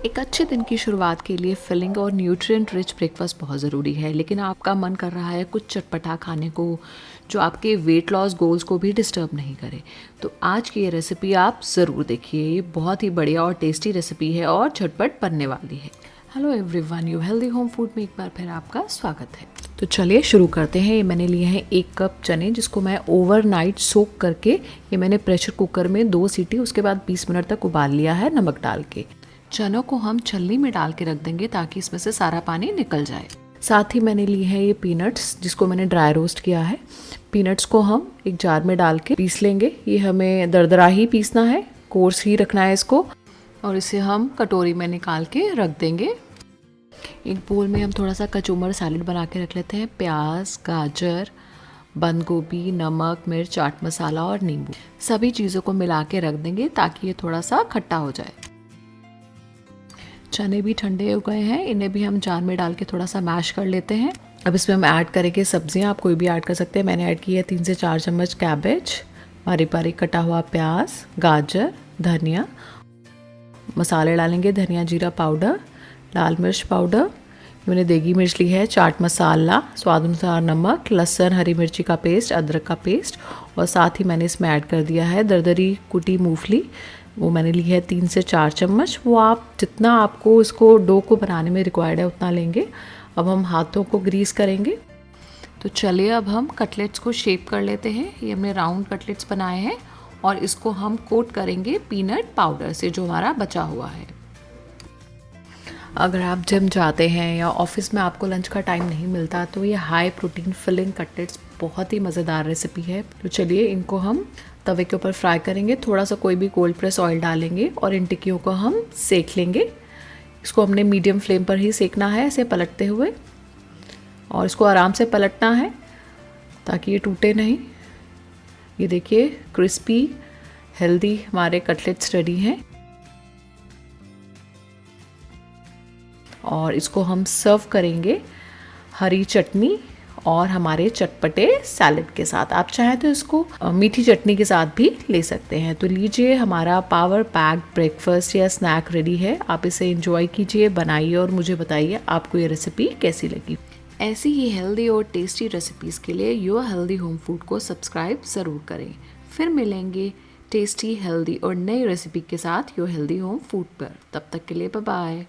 एक अच्छे दिन की शुरुआत के लिए फिलिंग और न्यूट्रिएंट रिच ब्रेकफास्ट बहुत ज़रूरी है, लेकिन आपका मन कर रहा है कुछ चटपटा खाने को जो आपके वेट लॉस गोल्स को भी डिस्टर्ब नहीं करे। तो आज की ये रेसिपी आप ज़रूर देखिए। ये बहुत ही बढ़िया और टेस्टी रेसिपी है और झटपट बनने वाली है। Hello everyone, you healthy home food में एक बार फिर आपका स्वागत है। तो चलिए शुरू करते हैं। ये मैंने लिए हैं 1 कप चने, जिसको मैं ओवरनाइट सोक करके ये मैंने प्रेशर कुकर में 2 सीटी उसके बाद 20 मिनट तक उबाल लिया है नमक डाल के। चनों को हम छलनी में डाल के रख देंगे ताकि इसमें से सारा पानी निकल जाए। साथ ही मैंने लिए हैं ये पीनट्स, जिसको मैंने ड्राई रोस्ट किया है। पीनट्स को हम एक जार में डाल के पीस लेंगे। ये हमें दरदरा ही पीसना है, कोर्स ही रखना है इसको, और इसे हम कटोरी में निकाल के रख देंगे। एक बोल में हम थोड़ा सा कचूमर सैलेड बना के रख लेते हैं। प्याज, गाजर, बंद गोभी, नमक, मिर्च, चाट मसाला और नींबू, सभी चीज़ों को मिला के रख देंगे ताकि ये थोड़ा सा खट्टा हो जाए। चने भी ठंडे हो गए हैं, इन्हें भी हम जार में डाल के थोड़ा सा मैश कर लेते हैं। अब इसमें हम ऐड करेंगे सब्जियां, आप कोई भी ऐड कर सकते हैं। मैंने ऐड की है 3 से 4 चम्मच कैबेज, बारीक बारीक कटा हुआ प्याज, गाजर, धनिया। मसाले डालेंगे धनिया जीरा पाउडर, लाल मिर्च पाउडर, मैंने देगी मिर्च ली है, चाट मसाला, स्वाद अनुसार नमक, लहसुन हरी मिर्ची का पेस्ट, अदरक का पेस्ट, और साथ ही मैंने इसमें ऐड कर दिया है दरदरी कुटी मूंगफली। वो मैंने ली है 3 से 4 चम्मच। वो आप जितना आपको इसको डो को बनाने में रिक्वायर्ड है उतना लेंगे। अब हम हाथों को ग्रीस करेंगे। तो चलिए अब हम कटलेट्स को शेप कर लेते हैं। ये हमने राउंड कटलेट्स बनाए हैं और इसको हम कोट करेंगे पीनट पाउडर से जो हमारा बचा हुआ है। अगर आप जिम जाते हैं या ऑफिस में आपको लंच का टाइम नहीं मिलता तो ये हाई प्रोटीन फिलिंग कटलेट्स बहुत ही मज़ेदार रेसिपी है। तो चलिए इनको हम तवे के ऊपर फ्राई करेंगे। थोड़ा सा कोई भी कोल्ड प्रेस ऑयल डालेंगे और इन टिक्कियों को हम सेक लेंगे। इसको हमने मीडियम फ्लेम पर ही सेकना है, ऐसे पलटते हुए, और इसको आराम से पलटना है ताकि ये टूटे नहीं। ये देखिए क्रिस्पी हेल्दी हमारे कटलेट्स रेडी हैं और इसको हम सर्व करेंगे हरी चटनी और हमारे चटपटे सैलेड के साथ। आप चाहें तो इसको मीठी चटनी के साथ भी ले सकते हैं। तो लीजिए, हमारा पावर पैक्ड ब्रेकफास्ट या स्नैक रेडी है। आप इसे एंजॉय कीजिए, बनाइए और मुझे बताइए आपको ये रेसिपी कैसी लगी। ऐसी ही हेल्दी और टेस्टी रेसिपीज़ के लिए योर हेल्दी होम फूड को सब्सक्राइब ज़रूर करें। फिर मिलेंगे टेस्टी, हेल्दी और नई रेसिपी के साथ योर हेल्दी होम फूड पर। तब तक के लिए बाय बाय।